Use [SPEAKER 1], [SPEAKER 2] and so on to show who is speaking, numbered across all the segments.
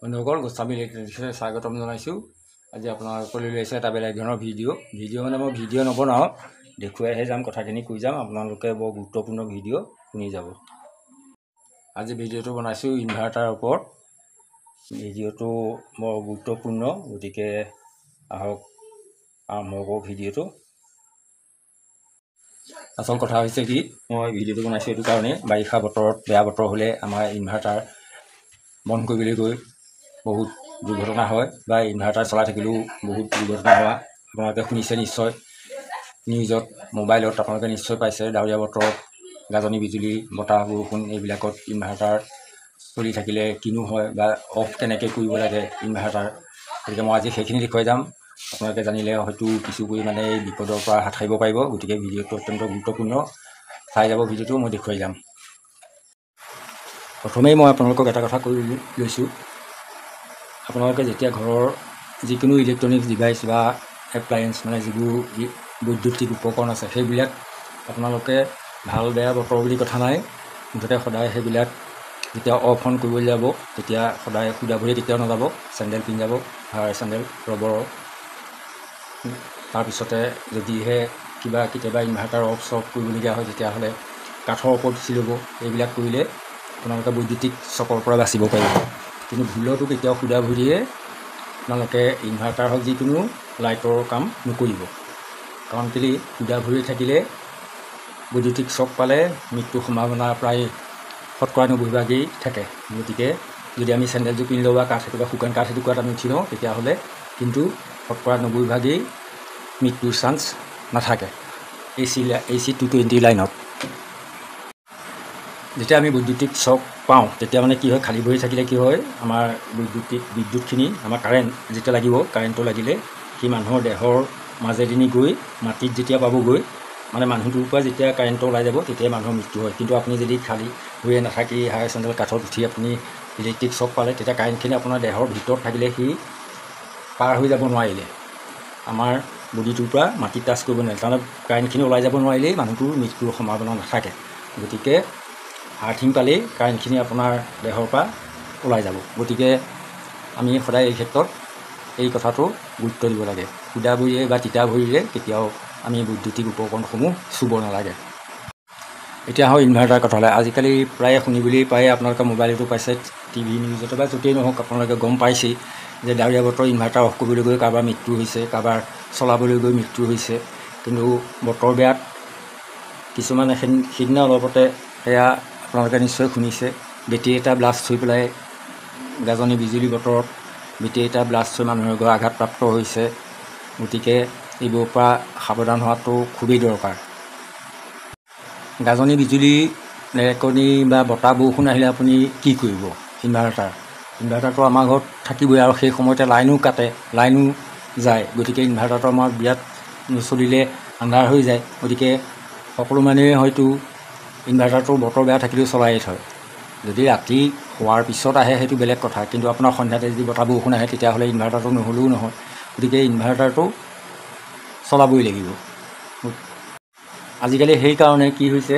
[SPEAKER 1] বন্ধুসকল গোস্বামী ইলেক্ট্ৰনিক্সলৈ স্বাগতম জনাইছোঁ। আজি আপোনালোকলৈ লৈ আহিছে এটা বেলেগ ধৰণৰ ভিডিঅ' মানে মই ভিডিঅ' নবনাওঁ, দেখুৱাইহে যাম, কথাখিনি কৈ যাম, আপোনালোকে বৰ গুৰুত্বপূৰ্ণ ভিডিঅ' শুনি যাব। আজি ভিডিঅ'টো বনাইছোঁ ইনভাৰ্টাৰৰ ওপৰত। ভিডিঅ'টো বৰ গুৰুত্বপূৰ্ণ, গতিকে আহক আৰম্ভ কৰোঁ ভিডিঅ'টো। আচল কথা হৈছে কি, মই ভিডিঅ'টো বনাইছোঁ এইটো কাৰণে, বাৰিষা বতৰত বেয়া বতৰ হ'লে আমাৰ ইনভাৰ্টাৰ বন্ধ কৰিবলৈ গৈ বহুত দুৰ্ঘটনা হয়, বা ইনভাৰ্টাৰ চলাই থাকিলেও বহুত দুৰ্ঘটনা হোৱা আপোনালোকে শুনিছে নিশ্চয়। নিউজত, মোবাইলত আপোনালোকে নিশ্চয় পাইছে। ডাৱৰীয়া বতৰত গাজনি বিজুলী বতাহ বৰষুণ এইবিলাকত ইনভাৰ্টাৰ চলি থাকিলে কিনো হয়, বা অফ কেনেকৈ কৰিব লাগে ইনভাৰ্টাৰ। গতিকে মই আজি সেইখিনি দেখুৱাই যাম। আপোনালোকে জানিলে হয়তো কিছু পৰিমাণে এই বিপদৰ পৰা হাত সাৰিব পাৰিব। গতিকে ভিডিঅ'টো অত্যন্ত গুৰুত্বপূৰ্ণ, চাই যাব ভিডিঅ'টো, মই দেখুৱাই যাম। প্ৰথমেই মই আপোনালোকক এটা কথা কৈ লৈছোঁ, আপোনালোকে যেতিয়া ঘৰৰ যিকোনো ইলেক্ট্ৰনিক্স ডিভাইচ বা এপ্লায়েন্স, মানে যিবোৰ বৈদ্যুতিক উপকৰণ আছে, সেইবিলাক আপোনালোকে ভাল বেয়া বতৰ বুলি কথা নাই, মুঠতে সদায় সেইবিলাক যেতিয়া অফ অন কৰিবলৈ যাব তেতিয়া সদায় সুদা ভৰি কেতিয়াও নাযাব, চেণ্ডেল পিন্ধি যাব, হাৱাই চেণ্ডেল ৰবৰৰ। তাৰপিছতে যদিহে কেতিয়াবা ইনভাৰ্টাৰ অফ চফ কৰিবলগীয়া হয় তেতিয়াহ'লে কাঠৰ ওপৰত উঠি ল'ব। এইবিলাক কৰিলে আপোনালোকে বৈদ্যুতিক চকৰ পৰা বাচিব পাৰিব। কিন্তু ভুলতো কেতিয়াও সুদা ভৰিয়ে আপোনালোকে ইনভাৰ্টাৰ হওক যিকোনো লাইটৰ কাম নকৰিব। কাৰণ কেলৈ, সুদা ভৰি থাকিলে বৈদ্যুতিক চক পালে মৃত্যুৰ সম্ভাৱনা প্ৰায় 90% থাকে। গতিকে যদি আমি চেণ্ডেলযোৰ পিন্ধি লওঁ বা শুকান কাঠ এটুকুৰাত আমি উঠি লওঁ, তেতিয়াহ'লে কিন্তু 90% মৃত্যুৰ চান্স নাথাকে AC 220 লাইনত। যেতিয়া আমি বৈদ্যুতিক চক পাওঁ তেতিয়া মানে কি হয়, খালী ভৰি থাকিলে কি হয়, আমাৰ বিদ্যুৎখিনি, আমাৰ কাৰেণ্ট যেতিয়া লাগিব, কাৰেণ্টটো লাগিলে সি মানুহৰ দেহৰ মাজেদিনি গৈ মাটিত যেতিয়া পাবগৈ, মানে মানুহটোৰ পৰা যেতিয়া কাৰেণ্টটো ওলাই যাব তেতিয়াই মানুহৰ মৃত্যু হয়। কিন্তু আপুনি যদি খালী ভৰিয়ে নাথাকি হাৱাই চেণ্ডেল কাঠত উঠি আপুনি ইলেক্ট্ৰিক চক পালে, তেতিয়া কাৰেণ্টখিনি আপোনাৰ দেহৰ ভিতৰত থাকিলে সি পাৰ হৈ যাব নোৱাৰিলে, আমাৰ বডিটোৰ পৰা মাটিত টাচ কৰিব নোৱাৰিলে, তাৰমানে কাৰেণ্টখিনি ওলাই যাব নোৱাৰিলেই মানুহটোৰ মৃত্যুৰ সম্ভাৱনা নাথাকে। গতিকে আৰ্থিং পালেই কাৰেণ্টখিনি আপোনাৰ দেহৰ পৰা ওলাই যাব। গতিকে আমি সদায় এই ক্ষেত্ৰত এই কথাটো গুৰুত্ব দিব লাগে। সুদা ভৰিয়ে বা তিতা ভৰিৰে কেতিয়াও আমি বৈদ্যুতিক উপকৰণসমূহ চুব নালাগে। এতিয়া হয় ইনভাৰ্টাৰ কথালৈ। আজিকালি প্ৰায়ে শুনিবলৈ পায়, আপোনালোকে মোবাইলতো পাইছে, টিভি নিউজতে বা য'তেই নহওক আপোনালোকে গম পাইছেই যে ডাৱৰীয়া বতৰ ইনভাৰ্টাৰ অফ কৰিবলৈ গৈ কাৰোবাৰ মৃত্যু হৈছে, কাৰোবাৰ চলাবলৈ গৈ মৃত্যু হৈছে। কিন্তু বতৰ বেয়াত কিছুমানে সিদিনা অলপতে সেয়া আপোনালোকে নিশ্চয় শুনিছে, বেটেৰী এটা ব্লাষ্ট হৈ পেলাই গাজনি বিজুলী বতৰত বেটেৰী এটা ব্লাষ্ট হৈ মানুহৰ ঘৰ আঘাতপ্ৰাপ্ত হৈছে। গতিকে এইবোৰৰ পৰা সাৱধান হোৱাটো খুবেই দৰকাৰ। গাজনি বিজুলী ঢেৰেকনি বা বতাহ বৰষুণ আহিলে আপুনি কি কৰিব? ইনভাৰ্টাৰটো আমাৰ ঘৰত থাকিবই, আৰু সেই সময়তে লাইনো কাটে, লাইনো যায়। গতিকে ইনভাৰ্টাৰটো আমাৰ বিৰাট নচলিলে আন্ধাৰ হৈ যায়। গতিকে সকলো মানুহে হয়তো ইনভাৰ্টাৰটো বতৰ বেয়া থাকিলেও চলাই থয়। যদি ৰাতি শোৱাৰ পিছত আহে সেইটো বেলেগ কথা, কিন্তু আপোনাৰ সন্ধ্যাতে যদি বতাহ বৰষুণ আহে তেতিয়াহ'লে ইনভাৰ্টাৰটো নহ'লেও নহয়। গতিকে ইনভাৰ্টাৰটো চলাবই লাগিব। আজিকালি সেইকাৰণে কি হৈছে,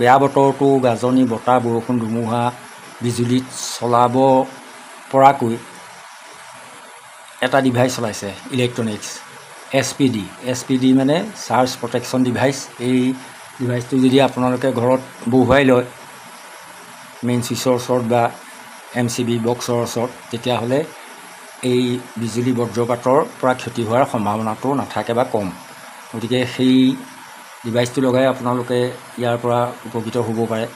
[SPEAKER 1] বেয়া বতৰটো গাজনি বতাহ বৰষুণ ধুমুহা বিজুলীত চলাব পৰাকৈ এটা ডিভাইচ চলাইছে ইলেক্ট্ৰনিক্স, SPD মানে চাৰ্জ প্ৰটেকশ্যন ডিভাইচ। এই ডিভাইচটো যদি আপোনালোকে ঘৰত বহুৱাই লয় মেইন চুইচৰ ওচৰত বা MCB বক্সৰ ওচৰত, তেতিয়াহ'লে এই বিজুলী বজ্ৰপাতৰ পৰা ক্ষতি হোৱাৰ সম্ভাৱনাটো নাথাকে বা কম। গতিকে সেই ডিভাইচটো লগাই আপোনালোকে ইয়াৰ পৰা উপকৃত হ'ব পাৰে।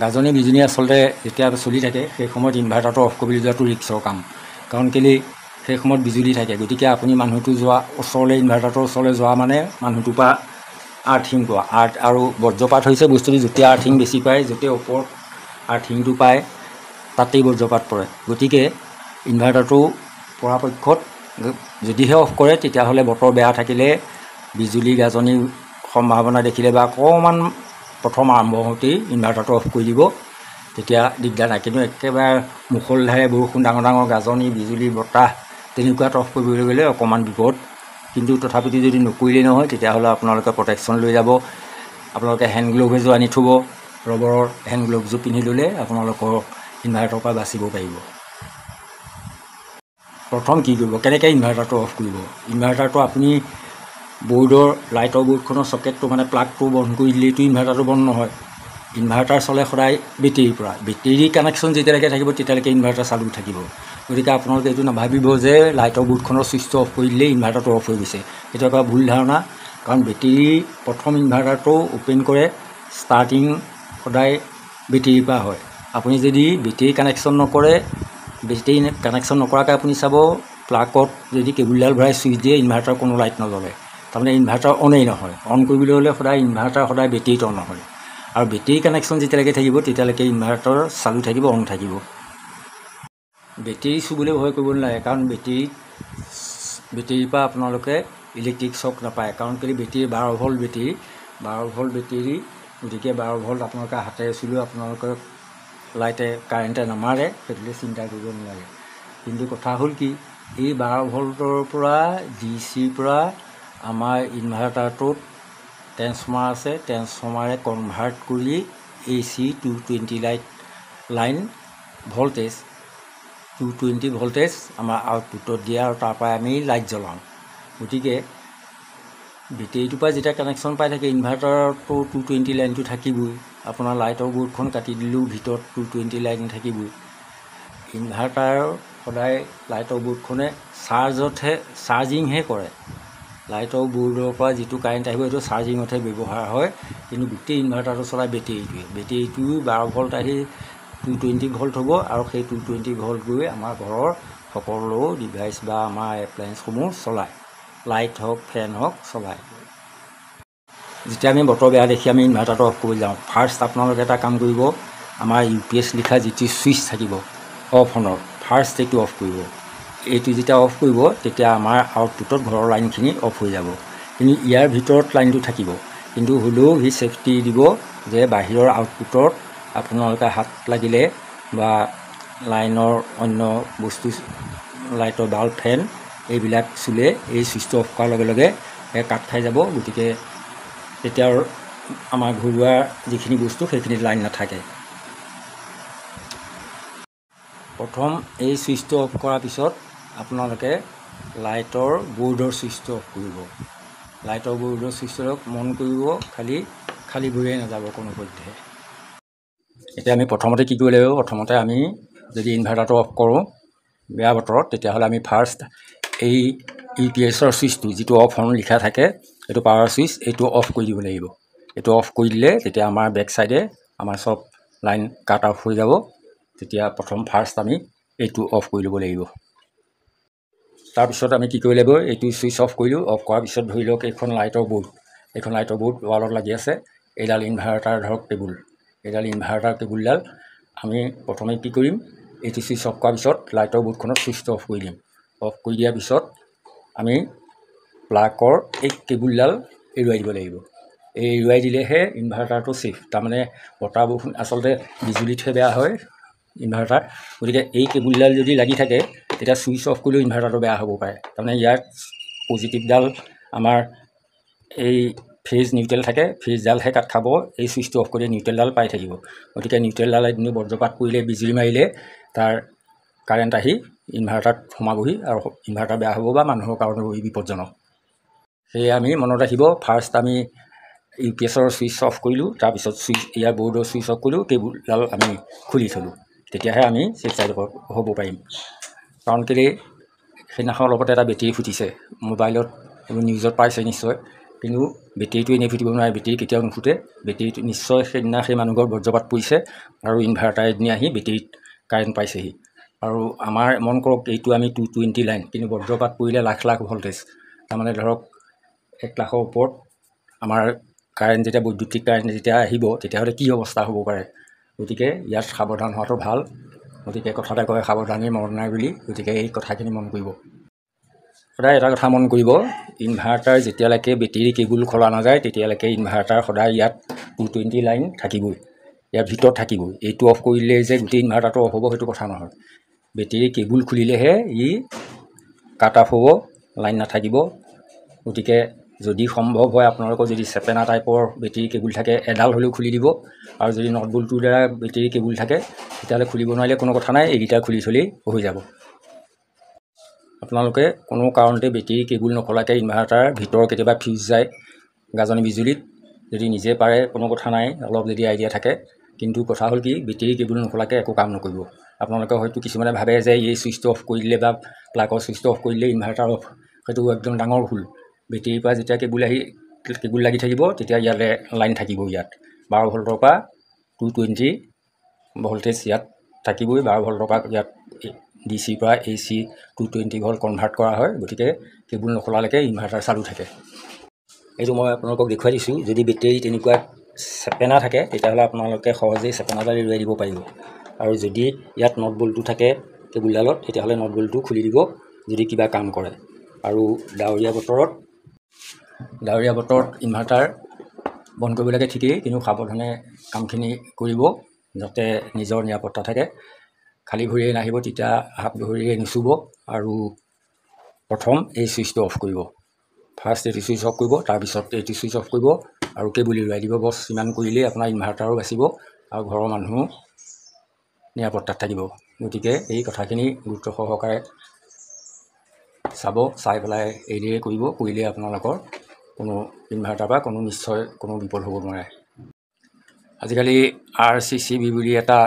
[SPEAKER 1] গাজনি বিজুলী আচলতে যেতিয়া চলি থাকে সেই সময়ত ইনভাৰ্টাৰটো অফ কৰিবলৈ যোৱাটো ৰিস্কৰ কাম। কাৰণ কেলৈ, সেই সময়ত বিজুলী থাকে। গতিকে আপুনি মানুহটো যোৱা ওচৰলৈ, ইনভাৰ্টাৰটোৰ ওচৰলৈ যোৱা মানে মানুহটোৰ পৰা আৰ্থিং পোৱা। আৰু বজ্ৰপাত হৈছে বস্তুটো যেতিয়া আৰ্থিং বেছি পায়, য'তে ওপৰত আৰ্থিংটো পায় তাতেই বজ্ৰপাত পৰে। গতিকে ইনভাৰ্টাৰটো পৰাপক্ষত যদিহে অফ কৰে তেতিয়াহ'লে বতৰ বেয়া থাকিলে, বিজুলী গাজনিৰ সম্ভাৱনা দেখিলে বা অকণমান প্ৰথম আৰম্ভ হওঁতেই ইনভাৰ্টাৰটো অফ কৰি দিব, তেতিয়া দিগদাৰ নাই। কিন্তু একেবাৰে মুষলধাৰে বৰষুণ, ডাঙৰ ডাঙৰ গাজনি বিজুলী বতাহ তেনেকুৱাত অফ কৰিবলৈ গ'লে অকণমান বিপদ। কিন্তু তথাপিতো যদি নকৰিলেই নহয়, তেতিয়াহ'লে আপোনালোকে প্ৰটেকশ্যন লৈ যাব। আপোনালোকে হেণ্ড গ্ল'ভ এযোৰ আনি থ'ব, ৰবৰৰ হেণ্ড গ্ল'ভযোৰ পিন্ধি ল'লে আপোনালোকৰ ইনভাৰ্টাৰৰ পৰা বাচিব পাৰিব। প্ৰথম কি কৰিব, কেনেকৈ ইনভাৰ্টাৰটো অফ কৰিব। ইনভাৰ্টাৰটো আপুনি বৰ্ডৰ লাইটৰ বৰ্ডখনৰ চকেটটো মানে প্লাগটো বন্ধ কৰি দিলেইতো ইনভাৰ্টাৰটো বন্ধ নহয়। ইনভাৰ্টাৰ চলে সদায় বেটেৰীৰ পৰা। বেটেৰী কানেকশ্যন যেতিয়ালৈকে থাকিব তেতিয়ালৈকে ইনভাৰ্টাৰ চালু থাকিব। গতিকে আপোনালোকে এইটো নাভাবিব যে লাইটৰ বৰ্ডখনৰ ছুইচটো অফ কৰি দিলেই ইনভাৰ্টাৰটো অফ হৈ গৈছে। এইটো এটা ভুল ধাৰণা। কাৰণ বেটেৰী প্ৰথম ইনভাৰ্টাৰটো অ'পেন কৰে, ষ্টাৰ্টিং সদায় বেটেৰীৰ পৰা হয়। আপুনি যদি বেটেৰী কানেকশ্যন নকৰে, বেটেৰী কানেকশ্যন নকৰাকৈ আপুনি চাব প্লাগত যদি কেবুলডাল ভৰাই ছুইচ দিয়ে ইনভাৰ্টাৰ কোনো লাইট নজ্বলে। তাৰমানে ইনভাৰ্টাৰ অনেই নহয়। অন কৰিবলৈ হ'লে সদায় ইনভাৰ্টাৰ সদায় বেটেৰীত অন নহয়। আৰু বেটেৰী কানেকশ্যন যেতিয়ালৈকে থাকিব তেতিয়ালৈকে ইনভাৰ্টাৰ চালু থাকিব, অন থাকিব। বেটেৰী চুবলৈ ভয় কৰিব নালাগে, কাৰণ বেটেৰীৰ পৰা আপোনালোকে ইলেক্ট্ৰিক শ্বক নাপায়। কাৰণ কেলৈ battery 12 volt battery, 12 volt battery, গতিকে 12 ভল্ট আপোনালোকে হাতেৰে চুলেও আপোনালোকে লাইটে কাৰেণ্টে নামাৰে, সেইটোলৈ চিন্তা কৰিব নালাগে। কিন্তু কথা হ'ল কি, এই 12 ভল্টৰ পৰা ডিচিৰ পৰা আমাৰ ইনভাৰ্টাৰটোত ট্ৰেন্সফৰ্মাৰ আছে, ট্ৰেন্সফৰ্মাৰে কনভাৰ্ট কৰি AC 220 লাইন ভল্টেজ 220 ভল্টেজ আমাৰ আউটপুটত দিয়ে আৰু তাৰপৰা আমি লাইট জ্বলাওঁ। গতিকে বেটেৰীটোৰ পৰা যেতিয়া কানেকশ্যন পাই থাকে ইনভাৰ্টাৰটো 220 লাইনটো থাকিবই। আপোনাৰ লাইটৰ বৰ্ডখন কাটি দিলেও ভিতৰত 220 লাইন থাকিবই। ইনভাৰ্টাৰ সদায় লাইটৰ বৰ্ডখনে চাৰ্জিংহে কৰে। লাইটৰ বৰ্ডৰ পৰা যিটো কাৰেণ্ট আহিব সেইটো চাৰ্জিঙতহে ব্যৱহাৰ হয়। কিন্তু গোটেই ইনভাৰ্টাৰটো চলাই বেটেৰীটোও 12 ভল্ট আহি 220 ভল্ট হ'ব, আৰু সেই 220 ভল্ট গৈ আমাৰ ঘৰৰ সকলো ডিভাইচ বা আমাৰ এপ্লায়েন্সসমূহ চলায়, লাইট হওক ফেন হওক চলায়। যেতিয়া আমি বতৰ বেয়া দেখি আমি ইনভাৰ্টাৰটো অফ কৰি যাওঁ, ফাৰ্ষ্ট আপোনালোকে এটা কাম কৰিব, আমাৰ UPS লিখা যিটো ছুইচ থাকিব অফ অনৰ, ফাৰ্ষ্ট এইটো অফ কৰিব। এইটো যেতিয়া অফ কৰিব তেতিয়া আমাৰ আউটপুটত ঘৰৰ লাইনখিনি অফ হৈ যাব। কিন্তু ইয়াৰ ভিতৰত লাইনটো থাকিব, কিন্তু হ'লেও সি ছেফটি দিব যে বাহিৰৰ আউটপুটত আপোনালোকে হাত লাগিলে বা লাইনৰ অন্য বস্তু, লাইটৰ বাল্ব, ফেন এইবিলাক চুলে এই ছুইচটো অফ কৰাৰ লগে লগে কাট খাই যাব। গতিকে তেতিয়া আমাৰ ঘৰুৱা যিখিনি বস্তু সেইখিনিত লাইন নাথাকে। প্ৰথম এই ছুইচটো অফ কৰাৰ পিছত আপোনালোকে লাইটৰ বৰ্ডৰ ছুইচটো অফ কৰিব। লাইটৰ বৰ্ডৰ ছুইচটোক মন কৰিব, খালী ভৰিৰে নাযাব কোনো পধ্যে। এতিয়া আমি প্ৰথমতে কি কৰিব লাগিব, প্ৰথমতে আমি যদি ইনভাৰ্টাৰটো অফ কৰোঁ বেয়া বতৰত, তেতিয়াহ'লে আমি ফাৰ্ষ্ট এই UPSৰ ছুইচটো যিটো অফ অন লিখা থাকে, এইটো পাৱাৰ ছুইচ, এইটো অফ কৰি দিব লাগিব। এইটো অফ কৰি দিলে তেতিয়া আমাৰ বেক চাইডে আমাৰ চব লাইন কাট অফ হৈ যাব। তেতিয়া প্ৰথম ফাৰ্ষ্ট আমি এইটো অফ কৰি ল'ব লাগিব। তাৰপিছত আমি কি কৰিব লাগিব, এইটো ছুইচ অফ কৰিলোঁ। অফ কৰাৰ পিছত ধৰি লওক এইখন লাইটৰ বৰ্ড ৱালত লাগি আছে। এইডাল ইনভাৰ্টাৰ ধৰক কেবুল, এইডাল ইনভাৰ্টাৰ কেবুলডাল আমি প্ৰথমে কি কৰিম, এইটো ছুইচ অফ কৰাৰ পিছত লাইটৰ বৰ্ডখনত ছুইচটো অফ কৰি দিম। অফ কৰি দিয়াৰ পিছত আমি প্লাগৰ এই কেবুলডাল এৰুৱাই দিব লাগিব। এই এৰুৱাই দিলেহে ইনভাৰ্টাৰটো ছেফ। তাৰমানে বতাহ বৰষুণ, আচলতে বিজুলীতহে বেয়া হয় ইনভাৰ্টাৰ। গতিকে এই কেবুলডাল যদি লাগি থাকে তেতিয়া ছুইচ অফ কৰিলেও ইনভাৰ্টাৰটো বেয়া হ'ব পাৰে। তাৰমানে ইয়াৰ পজিটিভডাল আমাৰ এই ফেজ নিউট্ৰেল থাকে, ফেজডালহে কাট খাব। এই ছুইচটো অফ কৰিলে নিউট্ৰেলডাল পাই থাকিব। গতিকে নিউট্ৰেলডাল এদিনো বজ্ৰপাত পৰিলে, বিজুলী মাৰিলে তাৰ কাৰেণ্ট আহি ইনভাৰ্টাৰত সোমাবহি আৰু ইনভাৰ্টাৰ বেয়া হ'ব বা মানুহৰ কাৰণেও বিপদজনক। সেয়ে আমি মনত ৰাখিব, ফাৰ্ষ্ট আমি UPSৰ ছুইচ অফ কৰিলোঁ, তাৰপিছত ইয়াৰ বৰ্ডৰ ছুইচ অফ কৰিলোঁ, কেবুলডাল আমি খুলি থ'লোঁ। তেতিয়াহে আমি ছেফ চাইড হ'ব পাৰিম। কাৰণ কেলৈ সেইদিনাখন লগতে এটা বেটেৰী ফুটিছে, মোবাইলত এইবোৰ নিউজত পাইছে নিশ্চয়। কিন্তু বেটেৰীটো এনেই ফুটিব নোৱাৰে, বেটেৰী কেতিয়াও নুফুটে। বেটেৰীটো নিশ্চয় সেইদিনা সেই মানুহঘৰ বজ্ৰপাত পৰিছে আৰু ইনভাৰ্টাৰ এদিন আহি বেটেৰীত কাৰেণ্ট পাইছেহি। আৰু আমাৰ মন কৰক, এইটো আমি 220 লাইন, কিন্তু বজ্ৰপাত পৰিলে লাখ লাখ ভল্টেজ, তাৰমানে ধৰক 1 লাখৰ ওপৰত আমাৰ কাৰেণ্ট যেতিয়া বৈদ্যুতিক কাৰেণ্ট যেতিয়া আহিব তেতিয়াহ'লে কি অৱস্থা হ'ব পাৰে। গতিকে ইয়াত সাৱধান হোৱাটো ভাল। গতিকে কথাতে কয় সাৱধানেই মৰণ নাই বুলি। গতিকে এই কথাখিনি মন কৰিব। সদায় এটা কথা মন কৰিব, ইনভাৰ্টাৰ যেতিয়ালৈকে বেটেৰী কেবুল খোলা নাযায় তেতিয়ালৈকে ইনভাৰ্টাৰ সদায় ইয়াত 220 লাইন থাকিবই, ইয়াৰ ভিতৰত থাকিবই। এইটো অফ কৰি দিলে যে গোটেই ইনভাৰ্টাৰটো অফ হ'ব সেইটো কথা নহয়। বেটেৰী কেবুল খুলিলেহে ই কাট অফ হ'ব, লাইন নাথাকিব। গতিকে যদি সম্ভৱ হয় আপোনালোকৰ যদি চেপেনা টাইপৰ বেটেৰী কেবুল থাকে এডাল হ'লেও খুলি দিব, আৰু যদি নট বল্টুৰ দ্বাৰা বেটেৰী কেবুল থাকে তেতিয়াহ'লে খুলিব নোৱাৰিলে কোনো কথা নাই, এইকেইটা খুলি থ'লেই হৈ যাব। আপোনালোকে কোনো কাৰণতে বেটেৰী কেবুল নখোলাকৈ ইনভাৰ্টাৰ ভিতৰৰ কেতিয়াবা ফিউজ যায় গাজনি বিজুলীত, যদি নিজে পাৰে কোনো কথা নাই, অলপ যদি আইডিয়া থাকে। কিন্তু কথা হ'ল কি, বেটেৰী কেবুল নখোলাকৈ একো কাম নকৰিব। আপোনালোকে হয়তো কিছুমানে ভাবে যে এই ছুইচটো অফ কৰি দিলে বা প্লাগৰ ছুইচটো অফ কৰি দিলে ইনভাৰ্টাৰ অফ, সেইটো একদম ডাঙৰ ভুল। বেটেৰীৰ পৰা যেতিয়া কেবুল লাগি থাকিব তেতিয়া ইয়াতে লাইন থাকিব। ইয়াত 12 ভল্টৰ পৰা 220 ভল্টেজ ইয়াত থাকিবই। 12 ভল্টৰ পৰা ইয়াত DC পৰা AC 220 ভল্ট কনভাৰ্ট কৰা হয়। গতিকে কেবুল নখোলালৈকে ইনভাৰ্টাৰ চালু থাকে। এইটো মই আপোনালোকক দেখুৱাই দিছোঁ। যদি বেটেৰী তেনেকুৱা চেপেনা থাকে তেতিয়াহ'লে আপোনালোকে সহজেই চেপেনাডাল এৰুৱাই দিব পাৰিব। আৰু যদি ইয়াত নট বল্টু থাকে কেবুলডালত তেতিয়াহ'লে নট বল্টু খুলি দিব যদি কিবা কাম কৰে। আৰু ডাৱৰীয়া বতৰত ইনভাৰ্টাৰ বন্ধ কৰিব লাগে ঠিকেই, কিন্তু সাৱধানে কামখিনি কৰিব যাতে নিজৰ নিৰাপত্তা থাকে। খালী ভৰিৰে নাহিব, তেতিয়া হাত ভৰিৰে নুচুব। আৰু প্ৰথম এই ছুইচটো অফ কৰিব, ফাৰ্ষ্ট এইটো ছুইচ অফ কৰিব, তাৰপিছত এইটো ছুইচ অফ কৰিব আৰু কেবুল এৰুৱাই দিব। বছ ইমান কৰিলেই আপোনাৰ ইনভাৰ্টাৰো বাচিব আৰু ঘৰৰ মানুহো নিৰাপত্তাত থাকিব। গতিকে এই কথাখিনি গুৰুত্ব সহকাৰে চাই পেলাই এইদৰে কৰিব। কৰিলে আপোনালোকৰ কোনো ইনভাৰ্টাৰ বা নিশ্চয় কোনো বিপদ হ'ব নোৱাৰে। আজিকালি RCCB বুলি এটা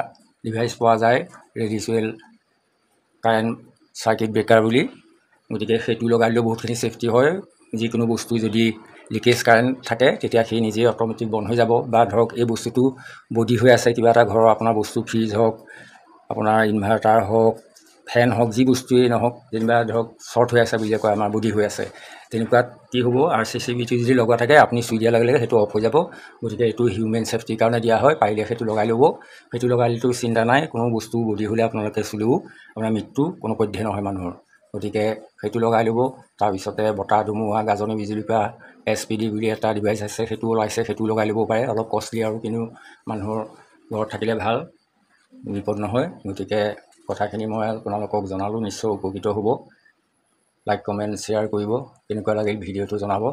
[SPEAKER 1] ডিভাইচ পোৱা যায়, ৰেডিচুৱেল কাৰেণ্ট চাৰ্কিট ব্ৰেকাৰ বুলি। গতিকে সেইটো লগাই দিলেও বহুতখিনি ছেফটি হয়। যিকোনো বস্তু যদি লিকেজ কাৰেণ্ট থাকে তেতিয়া সেই নিজেই অট'মেটিক বন্ধ হৈ যাব। বা ধৰক এই বস্তুটো বডি হৈ আছে, কিবা এটা ঘৰৰ আপোনাৰ বস্তু, ফ্ৰিজ হওক, আপোনাৰ ইনভাৰ্টাৰ হওক, ফেন হওক, যি বস্তুৱেই নহওক, যেনিবা ধৰক শ্বৰ্ট হৈ আছে বুলি কয়, আমাৰ বডি হৈ আছে, তেনেকুৱাত কি হ'ব, RCCBটো যদি লগোৱা থাকে আপুনি চুই দিয়াৰ লগে লগে সেইটো অফ হৈ যাব। গতিকে এইটো হিউমেন ছেফটিৰ কাৰণে দিয়া হয়। পাৰিলে সেইটো লগাই ল'ব। সেইটো লগাই দিলেতো চিন্তা নাই, কোনো বস্তু বডি হ'লে আপোনালোকে চুলেও আপোনাৰ মৃত্যু কোনো পধ্যে নহয় মানুহৰ। গতিকে সেইটো লগাই ল'ব। তাৰপিছতে বতাহ ধুমুহা গাজনি বিজুলীৰ পৰা SPD বুলি এটা ডিভাইচ আছে, সেইটো ওলাইছে, সেইটো লগাই ল'ব পাৰে। অলপ কষ্টলি আৰু, কিন্তু মানুহৰ ঘৰত থাকিলে ভাল, বিপদ নহয়। গতিকে কথাখিনি মই আপোনালোকক জনালোঁ, নিশ্চয় উপকৃত হ'ব। লাইক কমেণ্ট শ্বেয়াৰ কৰিব, কেনেকুৱা লাগিল ভিডিঅ'টো জনাব।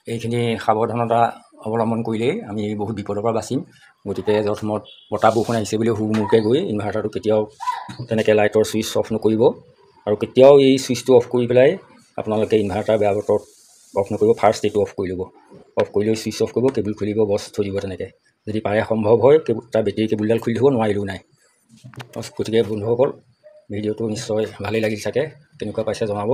[SPEAKER 1] এইখিনি সাৱধানতা অৱলম্বন কৰিলেই আমি বহুত বিপদৰ পৰা বাচিম। গতিকে য'ত বতাহ বৰষুণ আহিছে বুলি হুৰমুৰকৈ গৈ ইনভাৰ্টাৰটো কেতিয়াও তেনেকৈ লাইটৰ ছুইচ অফ নকৰিব। আৰু কেতিয়াও এই ছুইচটো অফ কৰি পেলাই আপোনালোকে ইনভাৰ্টাৰ বেয়া বতৰত অফ নকৰিব। ফাৰ্ষ্ট এইটো অফ কৰি ল'ব, অফ কৰি লৈ ছুইচ অফ কৰিব, কেবুল খুলিব, বছ থৈ দিব। তেনেকৈ যদি পাৰে সম্ভৱ হয় তাৰ বেটেৰী কেবুলডাল খুলি থ'ব, নোৱাৰিলেও নাই। গতিকে বন্ধুসকল, ভিডিঅ'টো নিশ্চয় ভালেই লাগিল চাগে, কেনেকুৱা পাইছে জনাব।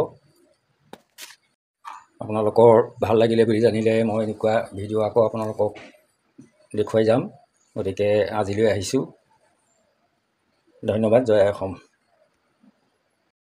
[SPEAKER 1] আপোনালোকৰ ভাল লাগিলে বুলি জানিলে মই এনেকুৱা ভিডিঅ' আকৌ আপোনালোকক দেখুৱাই যাম। গতিকে আজিলৈ আহিছোঁ। ধন্যবাদ। জয় অসম।